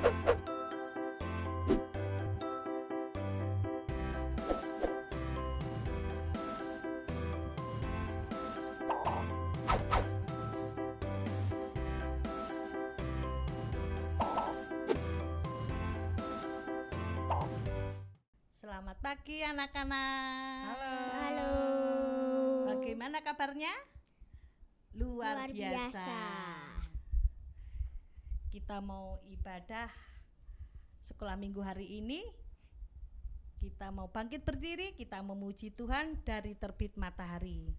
Selamat pagi anak-anak. Halo. Halo. Bagaimana kabarnya? Luar biasa. Kita mau ibadah sekolah minggu hari ini. Kita mau bangkit berdiri, kita memuji Tuhan dari terbit matahari.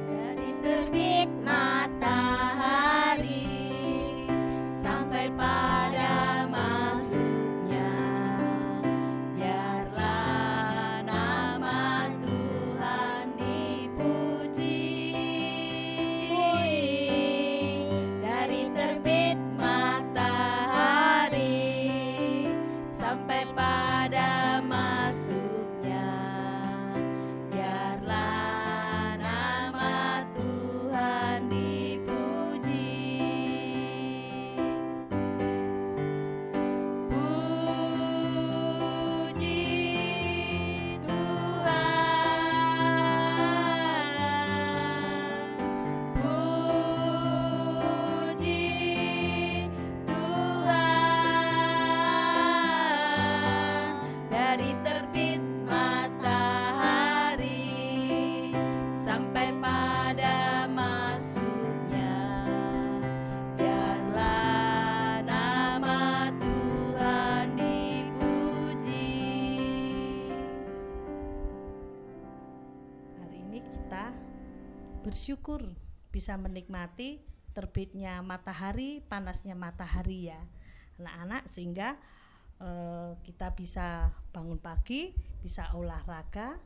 Dari terbit matahari sampai pada masuknya, biarlah nama Tuhan dipuji. Dari terbit matahari sampai pada masuknya, biarlah nama Tuhan dipuji. Puji Tuhan, puji Tuhan. Dari terbit matahari sampai pada masuknya, biarlah nama Tuhan dipuji. Hari ini kita bersyukur bisa menikmati terbitnya matahari, panasnya matahari ya anak-anak, sehingga kita bisa bangun pagi, bisa olahraga,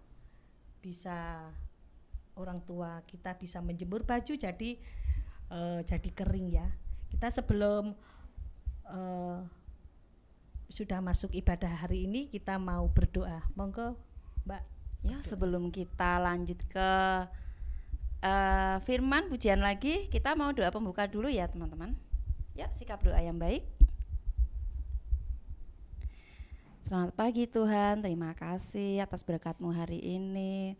bisa orang tua kita bisa menjemur baju jadi kering ya. Kita sebelum sudah masuk ibadah hari ini, kita mau berdoa. Monggo Mbak. Ya, sebelum kita lanjut ke firman pujian lagi, kita mau doa pembuka dulu ya teman-teman. Ya, sikap doa yang baik. Selamat pagi Tuhan, terima kasih atas berkat-Mu hari ini.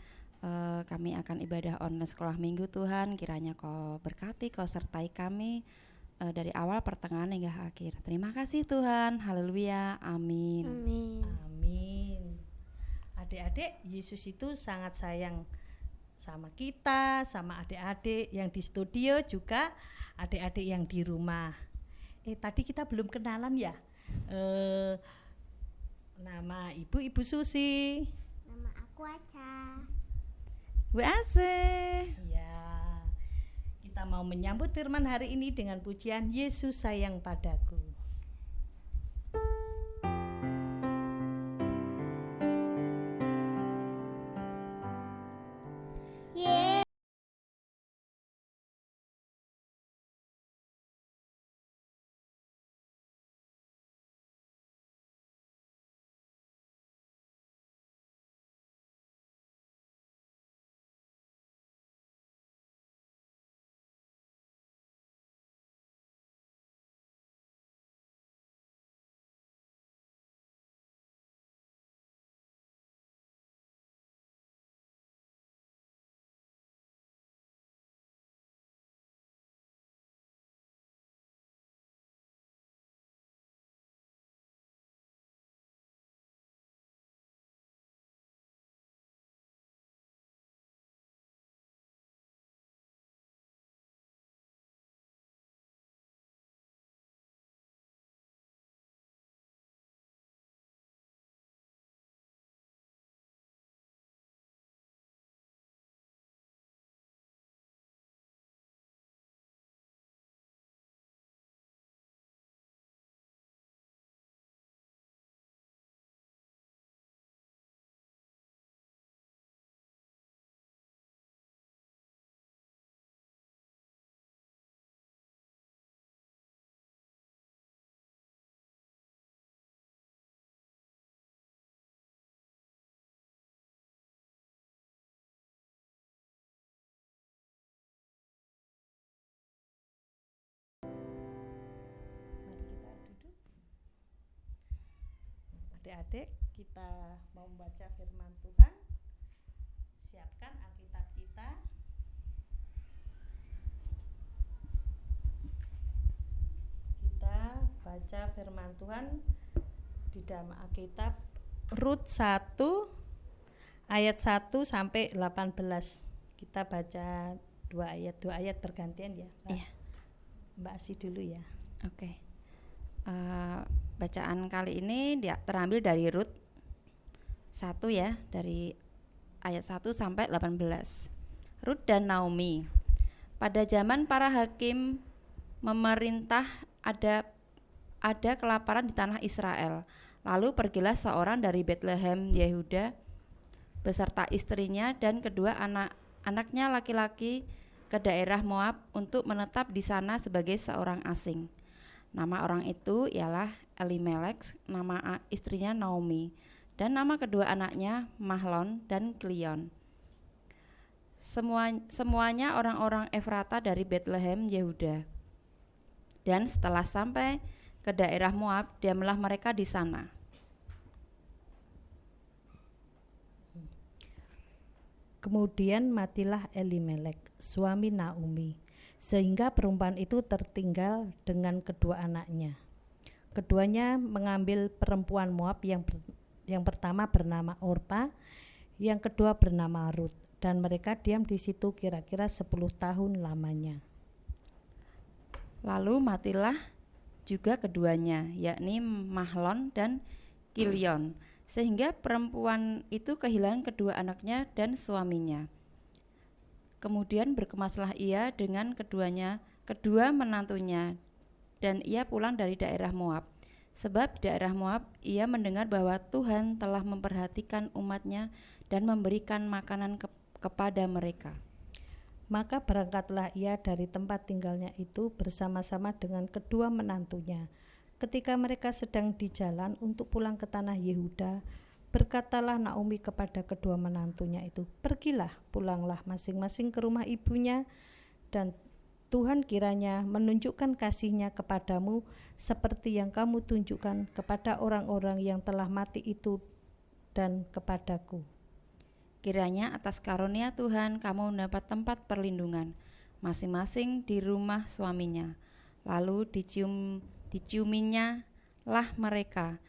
Kami akan ibadah online sekolah minggu Tuhan, kiranya Kau berkati, Kau sertai kami dari awal pertengahan hingga akhir. Terima kasih Tuhan, haleluya, amin. Amin. Amin. Adik-adik, Yesus itu sangat sayang sama kita, sama adik-adik yang di studio, juga adik-adik yang di rumah. Tadi kita belum kenalan ya. Nama Ibu Susi. Nama aku Aca. Bu Ase. Ya. Kita mau menyambut firman hari ini dengan pujian Yesus sayang padaku. Adik-adik, kita mau membaca firman Tuhan. Siapkan Alkitab kita. Kita baca firman Tuhan di dalam Alkitab Rut 1 ayat 1 sampai 18. Kita baca dua ayat bergantian ya. Iya. Mbak Asi dulu ya. Oke. Bacaan kali ini terambil dari Rut 1 ya, dari ayat 1 sampai 18. Rut dan Naomi. Pada zaman para hakim memerintah ada kelaparan di tanah Israel. Lalu pergilah seorang dari Betlehem Yehuda beserta istrinya dan kedua anaknya laki-laki ke daerah Moab untuk menetap di sana sebagai seorang asing. Nama orang itu ialah Elimelek, nama istrinya Naomi, dan nama kedua anaknya Mahlon dan Kilion. Semuanya orang-orang Efrata dari Betlehem Yehuda. Dan setelah sampai ke daerah Moab, diamlah mereka di sana. Kemudian matilah Elimelek, suami Naomi, sehingga perempuan itu tertinggal dengan kedua anaknya. Keduanya mengambil perempuan Moab yang pertama bernama Orpa, yang kedua bernama Rut, dan mereka diam di situ kira-kira 10 tahun lamanya. Lalu matilah juga keduanya, yakni Mahlon dan Kilion, sehingga perempuan itu kehilangan kedua anaknya dan suaminya. Kemudian berkemaslah ia dengan kedua menantunya, dan ia pulang dari daerah Moab. Sebab di daerah Moab ia mendengar bahwa Tuhan telah memperhatikan umatnya dan memberikan makanan kepada mereka. Maka berangkatlah ia dari tempat tinggalnya itu bersama-sama dengan kedua menantunya. Ketika mereka sedang di jalan untuk pulang ke tanah Yehuda, berkatalah Naomi kepada kedua menantunya itu, "Pergilah, pulanglah masing-masing ke rumah ibunya, dan Tuhan kiranya menunjukkan kasih-Nya kepadamu seperti yang kamu tunjukkan kepada orang-orang yang telah mati itu dan kepadaku. Kiranya atas karunia Tuhan kamu mendapat tempat perlindungan masing-masing di rumah suaminya." Lalu diciuminya lah mereka,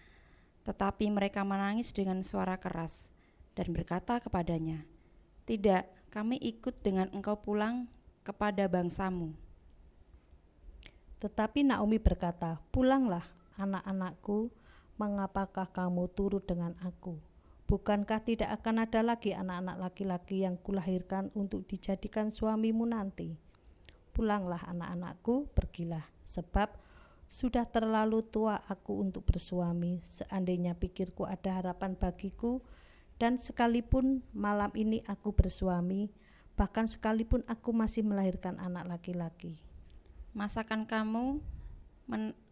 tetapi mereka menangis dengan suara keras dan berkata kepadanya, "Tidak, kami ikut dengan engkau pulang kepada bangsamu." Tetapi Naomi berkata, "Pulanglah, anak-anakku, mengapakah kamu turut dengan aku? Bukankah tidak akan ada lagi anak-anak laki-laki yang kulahirkan untuk dijadikan suamimu nanti? Pulanglah anak-anakku, pergilah, sebab sudah terlalu tua aku untuk bersuami. Seandainya pikirku ada harapan bagiku, dan sekalipun malam ini aku bersuami, bahkan sekalipun aku masih melahirkan anak laki-laki." Masakan kamu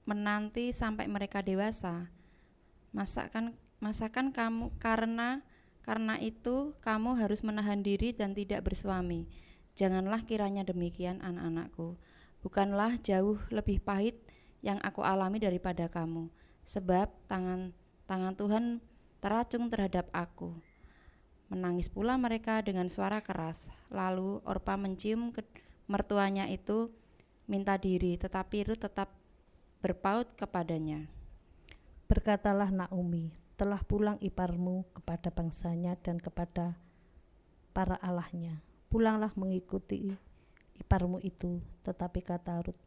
menanti sampai mereka dewasa? Masakan kamu karena itu kamu harus menahan diri dan tidak bersuami. Janganlah kiranya demikian, anak-anakku. Bukanlah jauh lebih pahit yang aku alami daripada kamu, sebab tangan Tuhan teracung terhadap aku. Menangis pula mereka dengan suara keras. Lalu Orpa mencium mertuanya itu minta diri, tetapi Rut tetap berpaut kepadanya. Berkatalah Naomi, "Telah pulang iparmu kepada bangsanya dan kepada para allahnya. Pulanglah mengikuti iparmu itu." Tetapi kata Rut,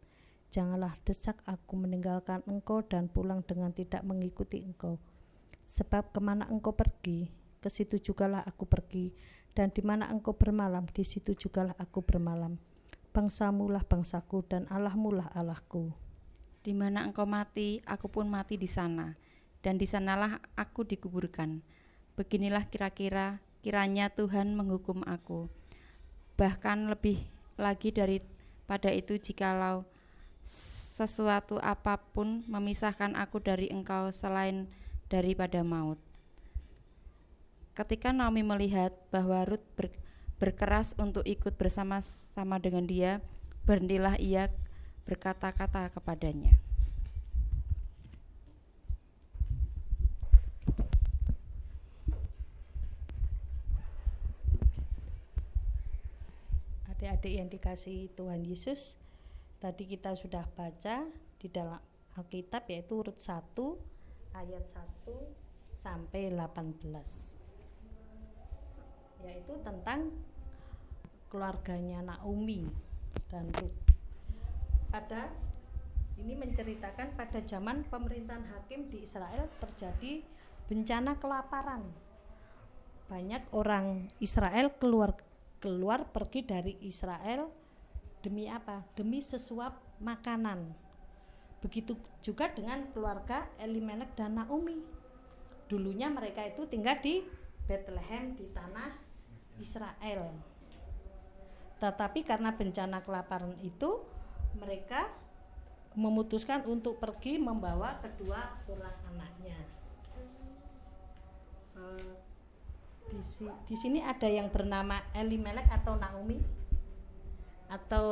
"Janganlah desak aku meninggalkan engkau dan pulang dengan tidak mengikuti engkau. Sebab kemana engkau pergi, ke situ jugalah aku pergi, dan di mana engkau bermalam, di situ jugalah aku bermalam. Bangsamulah bangsaku dan Allahmulah Allahku. Di mana engkau mati, aku pun mati di sana, dan di sanalah aku dikuburkan. Beginilah kiranya Tuhan menghukum aku. Bahkan lebih lagi daripada itu, jikalau sesuatu apapun memisahkan aku dari engkau selain daripada maut." Ketika Naomi melihat bahwa Rut berkeras untuk ikut bersama-sama dengan dia, berhentilah ia berkata-kata kepadanya. adik-adik yang dikasihi Tuhan Yesus, tadi kita sudah baca di dalam Alkitab yaitu Rut 1 ayat 1 sampai 18, yaitu tentang keluarganya Naomi dan Rut. Ini menceritakan pada zaman pemerintahan hakim di Israel terjadi bencana kelaparan. Banyak orang Israel keluar pergi dari Israel demi apa? Demi sesuap makanan. Begitu juga dengan keluarga Elimelek dan Naomi. Dulunya mereka itu tinggal di Bethlehem di tanah Israel. Tetapi karena bencana kelaparan itu mereka memutuskan untuk pergi membawa kedua orang anaknya. Di sini ada yang bernama Elimelek atau Naomi, atau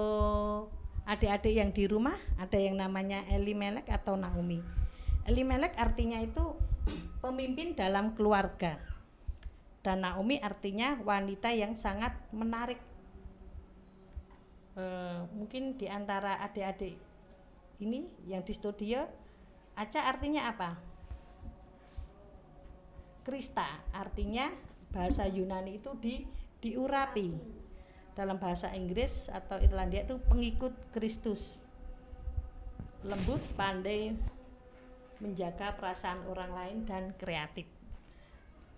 adik-adik yang di rumah ada yang namanya Elimelek atau Naomi. Elimelek artinya itu pemimpin dalam keluarga, dan Naomi artinya wanita yang sangat menarik. Mungkin di antara adik-adik ini yang di studio, Aca artinya apa? Krista artinya bahasa Yunani itu diurapi. Dalam bahasa Inggris atau Irlandia itu pengikut Kristus. Lembut, pandai menjaga perasaan orang lain dan kreatif.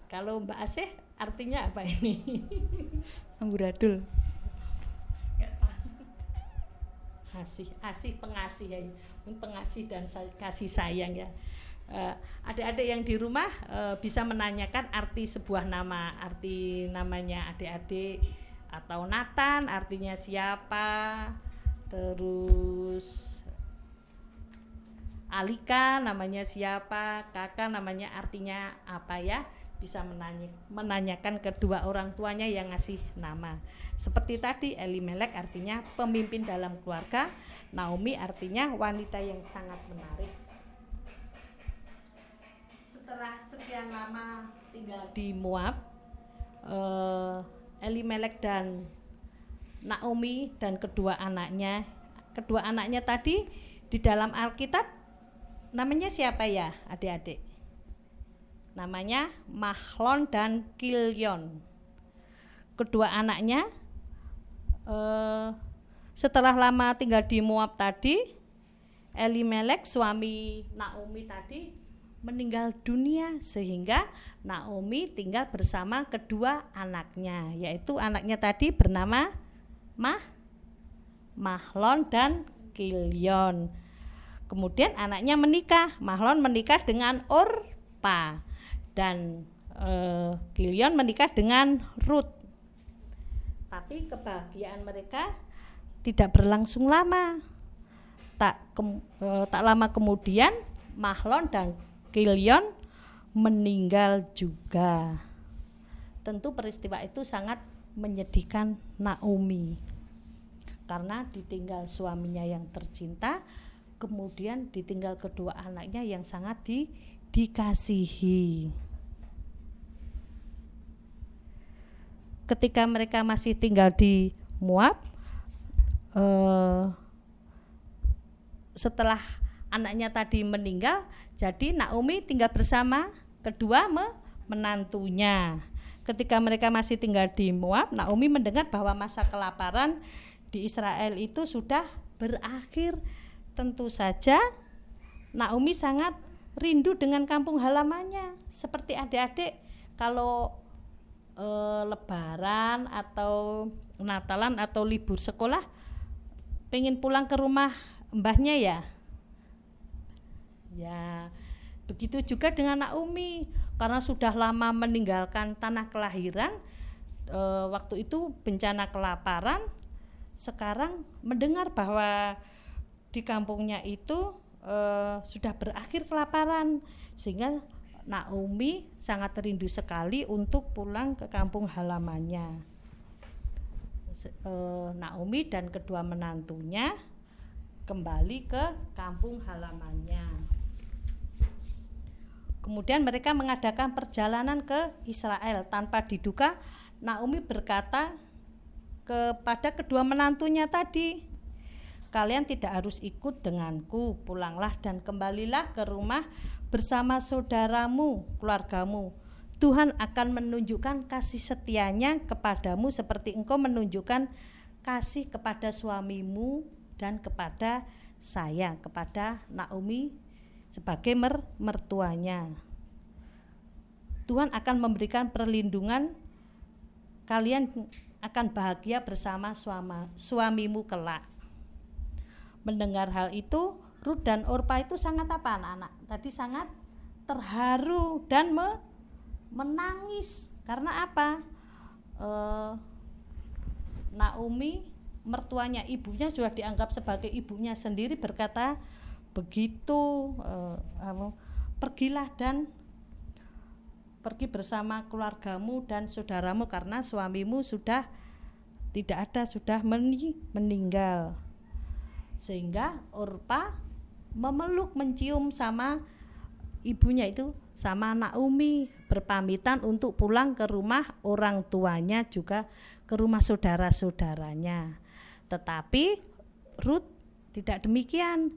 Kalau Mbak Asih artinya apa ini? Amburadul. Asih pengasih ya, pengasih dan kasih sayang ya. Adik-adik yang di rumah bisa menanyakan arti sebuah nama, arti namanya adik-adik, atau Nathan artinya siapa, terus Alika namanya siapa, kakak namanya artinya apa ya. Bisa menanyakan kedua orang tuanya yang ngasih nama. Seperti tadi Elimelek artinya pemimpin dalam keluarga, Naomi artinya wanita yang sangat menarik. Setelah sekian lama tinggal di Moab, Elimelek dan Naomi dan kedua anaknya tadi di dalam Alkitab namanya siapa ya adik-adik? Namanya Mahlon dan Kilion. Kedua anaknya setelah lama tinggal di Moab tadi, Elimelek suami Naomi tadi meninggal dunia, sehingga Naomi tinggal bersama kedua anaknya, yaitu anaknya tadi bernama Mahlon dan Kilion. Kemudian anaknya menikah, Mahlon menikah dengan Orpa dan Kilion menikah dengan Rut. Tapi kebahagiaan mereka tidak berlangsung lama. Tak lama kemudian Mahlon dan Kilion meninggal juga. Tentu peristiwa itu sangat menyedihkan Naomi, karena ditinggal suaminya yang tercinta, kemudian ditinggal kedua anaknya yang sangat dikasihi. Ketika mereka masih tinggal di Moab, setelah anaknya tadi meninggal, jadi Naomi tinggal bersama kedua menantunya. Ketika mereka masih tinggal di Moab, Naomi mendengar bahwa masa kelaparan di Israel itu sudah berakhir. Tentu saja Naomi sangat rindu dengan kampung halamannya. Seperti adik-adik kalau Lebaran atau Natalan atau libur sekolah pengen pulang ke rumah mbahnya ya. Ya, begitu juga dengan Naomi, karena sudah lama meninggalkan tanah kelahiran, waktu itu bencana kelaparan, sekarang mendengar bahwa di kampungnya itu sudah berakhir kelaparan, sehingga Naomi sangat rindu sekali untuk pulang ke kampung halamannya. Naomi dan kedua menantunya kembali ke kampung halamannya. Kemudian mereka mengadakan perjalanan ke Israel tanpa diduga. Naomi berkata kepada kedua menantunya tadi, kalian tidak harus ikut denganku, pulanglah dan kembalilah ke rumah bersama saudaramu, keluargamu. Tuhan akan menunjukkan kasih setianya kepadamu seperti engkau menunjukkan kasih kepada suamimu dan kepada saya, kepada Naomi sebagai mertuanya. Tuhan akan memberikan perlindungan, kalian akan bahagia bersama suamimu kelak. Mendengar hal itu, Rut dan Orpa itu sangat apa anak-anak? Tadi sangat terharu dan menangis. Karena apa? Naomi, mertuanya, ibunya sudah dianggap sebagai ibunya sendiri, berkata begitu, pergilah dan pergi bersama keluargamu dan saudaramu karena suamimu sudah tidak ada, sudah meninggal. Sehingga Orpa memeluk, mencium sama ibunya itu, sama Naomi, berpamitan untuk pulang ke rumah orang tuanya, juga ke rumah saudara-saudaranya. Tetapi Rut tidak demikian.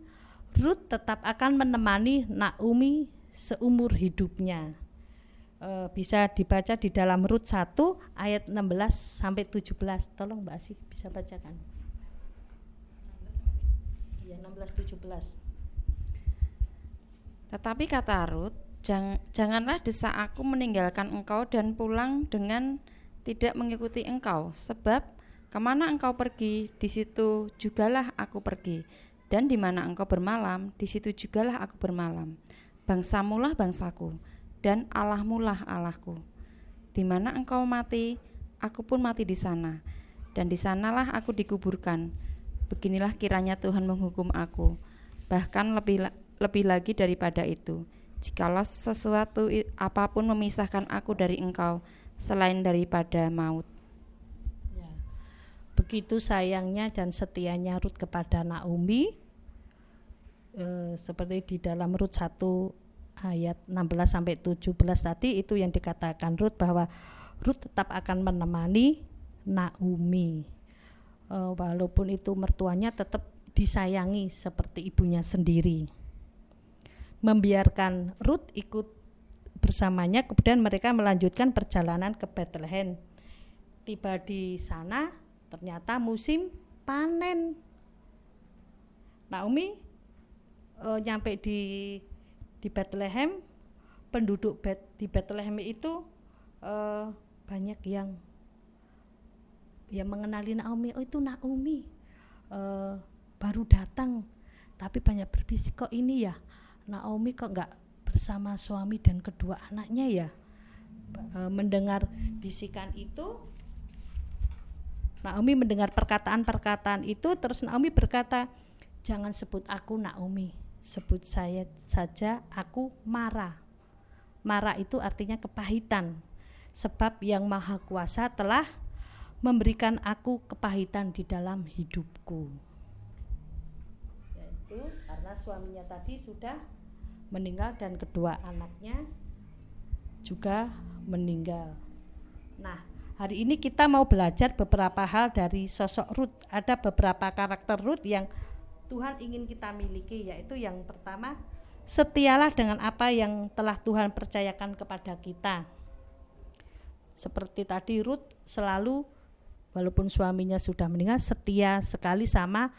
Rut tetap akan menemani Naomi seumur hidupnya. Bisa dibaca di dalam Rut 1 ayat 16 sampai 17. Tolong Mbak Asih bisa bacakan. Ya, 16-17. Tetapi kata Rut, janganlah desak aku meninggalkan engkau dan pulang dengan tidak mengikuti engkau, sebab kemana engkau pergi, di situ jugalah aku pergi, dan di mana engkau bermalam, di situ jugalah aku bermalam. Bangsamulah bangsaku, dan Allahmulah Allahku. Di mana engkau mati, aku pun mati di sana, dan di sanalah aku dikuburkan. Beginilah kiranya Tuhan menghukum aku, bahkan lebih lagi daripada itu, jikalau sesuatu apapun memisahkan aku dari engkau selain daripada maut. Ya. Begitu sayangnya dan setianya Rut kepada Naomi, seperti di dalam Rut 1 ayat 16 sampai 17 tadi, itu yang dikatakan Rut, bahwa Rut tetap akan menemani Naomi, walaupun itu mertuanya tetap disayangi seperti ibunya sendiri. Membiarkan Rut ikut bersamanya, kemudian mereka melanjutkan perjalanan ke Bethlehem. Tiba di sana ternyata musim panen. Naomi nyampe di Bethlehem. Penduduk di Bethlehem itu banyak yang mengenali Naomi. Oh, itu Naomi baru datang, tapi banyak berbisik, kok ini ya Naomi kok enggak bersama suami dan kedua anaknya ya. Mendengar bisikan itu, Naomi mendengar perkataan-perkataan itu, terus Naomi berkata, jangan sebut aku Naomi, sebut saya saja aku Mara. Mara itu artinya kepahitan, sebab yang Maha Kuasa telah memberikan aku kepahitan di dalam hidupku. Yaitu karena suaminya tadi sudah meninggal dan kedua anaknya juga meninggal. Nah, hari ini kita mau belajar beberapa hal dari sosok Rut. Ada beberapa karakter Rut yang Tuhan ingin kita miliki, yaitu yang pertama, setialah dengan apa yang telah Tuhan percayakan kepada kita. Seperti tadi Rut selalu, walaupun suaminya sudah meninggal, setia sekali sama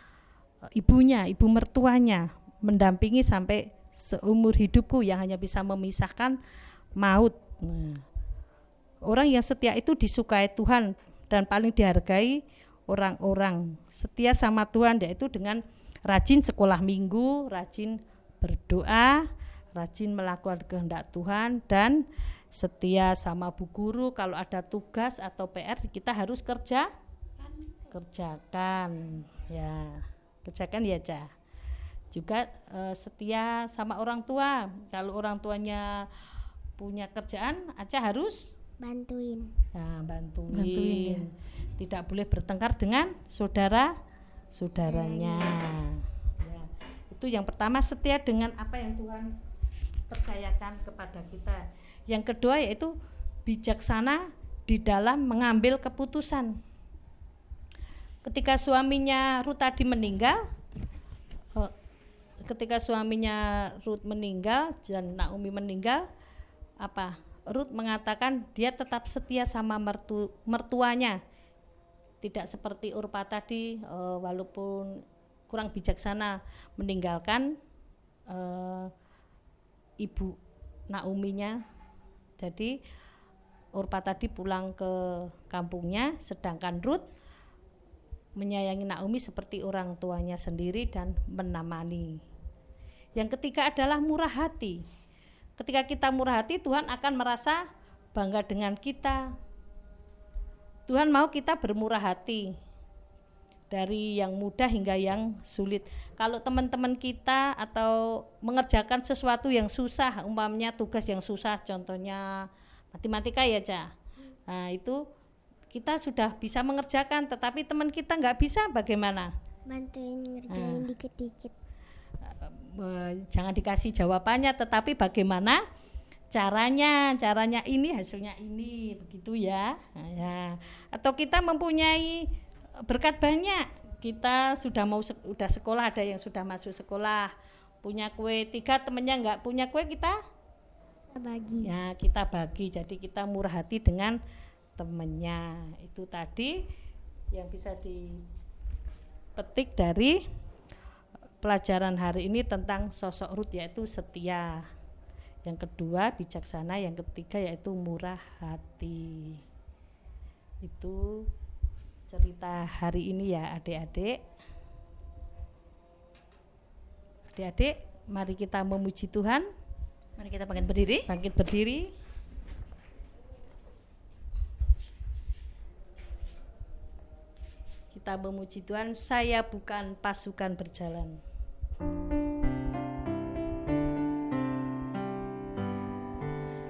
ibunya, ibu mertuanya, mendampingi sampai seumur hidupku, yang hanya bisa memisahkan maut. Nah, orang yang setia itu disukai Tuhan dan paling dihargai orang-orang. Setia sama Tuhan yaitu dengan rajin sekolah minggu, rajin berdoa, rajin melakukan kehendak Tuhan, dan setia sama bu guru. Kalau ada tugas atau PR kita harus kerjakan ya, kerjakan ya Ca. Juga setia sama orang tua. Kalau orang tuanya punya kerjaan, Aca harus bantuin. Nah, bantuin ya. Tidak boleh bertengkar dengan saudaranya. Ya. Itu yang pertama, setia dengan apa yang Tuhan percayakan kepada kita. Yang kedua yaitu bijaksana di dalam mengambil keputusan. ketika suaminya Rut tadi meninggal, ketika suaminya Rut meninggal dan Naomi meninggal, Rut mengatakan dia tetap setia sama mertuanya, tidak seperti Orpa tadi, walaupun kurang bijaksana meninggalkan ibu Naominya. Jadi Orpa tadi pulang ke kampungnya, sedangkan Rut menyayangi Naomi seperti orang tuanya sendiri dan menemani. Yang ketiga adalah murah hati. Ketika kita murah hati, Tuhan akan merasa bangga dengan kita. Tuhan mau kita bermurah hati, dari yang mudah hingga yang sulit. Kalau teman-teman kita atau mengerjakan sesuatu yang susah, umpamanya tugas yang susah, contohnya matematika ya, Ca. Nah, itu kita sudah bisa mengerjakan, tetapi teman kita nggak bisa, bagaimana? Bantuin ngerjain dikit-dikit. Jangan dikasih jawabannya, tetapi bagaimana caranya ini, hasilnya ini, begitu ya. Nah, ya. Atau kita mempunyai berkat banyak, kita udah sekolah, ada yang sudah masuk sekolah, punya kue 3, temennya nggak punya kue, kita bagi. Ya, kita bagi. Jadi kita murah hati dengan temennya. Itu tadi yang bisa dipetik dari pelajaran hari ini tentang sosok Rut, yaitu setia. Yang kedua bijaksana, yang ketiga yaitu murah hati. Itu cerita hari ini ya adik-adik. Adik-adik, mari kita memuji Tuhan. Mari kita bangkit berdiri. Bangkit berdiri. Kita memuji Tuhan. Saya bukan pasukan berjalan.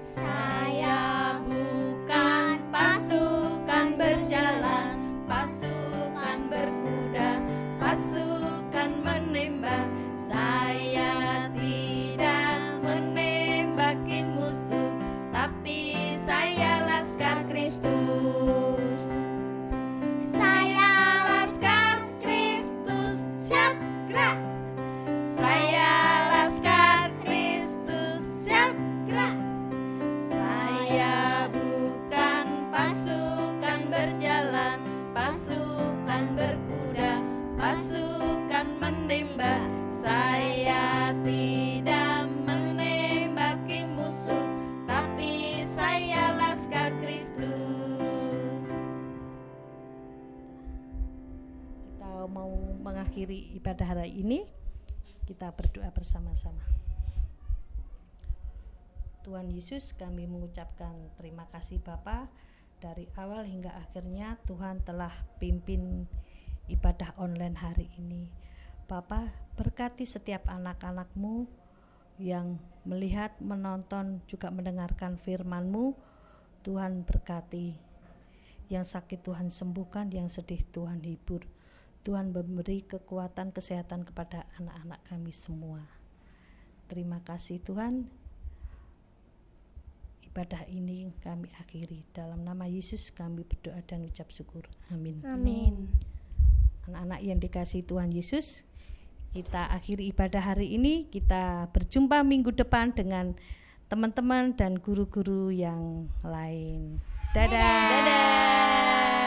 Saya bukan pasukan berjalan, pasukan berkuda, pasukan menembak. Saya tidak menembaki musuh, tapi saya laskar Kristus. Saya laskar Kristus, siap gerak. Saya laskar Kristus, siap gerak. Saya bukan pasukan berjalan, pasukan berkuda, pasukan menembak. Saya tidak menembaki musuh, tapi saya laskar Kristus. Kita mau mengakhiri ibadah hari ini. Kita berdoa bersama-sama. Tuhan Yesus, kami mengucapkan terima kasih Bapa, dari awal hingga akhirnya Tuhan telah pimpin ibadah online hari ini. Bapa, berkati setiap anak-anak-Mu yang melihat, menonton, juga mendengarkan firman-Mu. Tuhan berkati. Yang sakit Tuhan sembuhkan, yang sedih Tuhan hibur. Tuhan memberi kekuatan, kesehatan kepada anak-anak kami semua. Terima kasih Tuhan. Ibadah ini kami akhiri. Dalam nama Yesus kami berdoa dan ucap syukur. Amin. Amin. Anak-anak yang dikasihi Tuhan Yesus, kita akhiri ibadah hari ini. Kita berjumpa minggu depan dengan teman-teman dan guru-guru yang lain. Dadah. Dadah.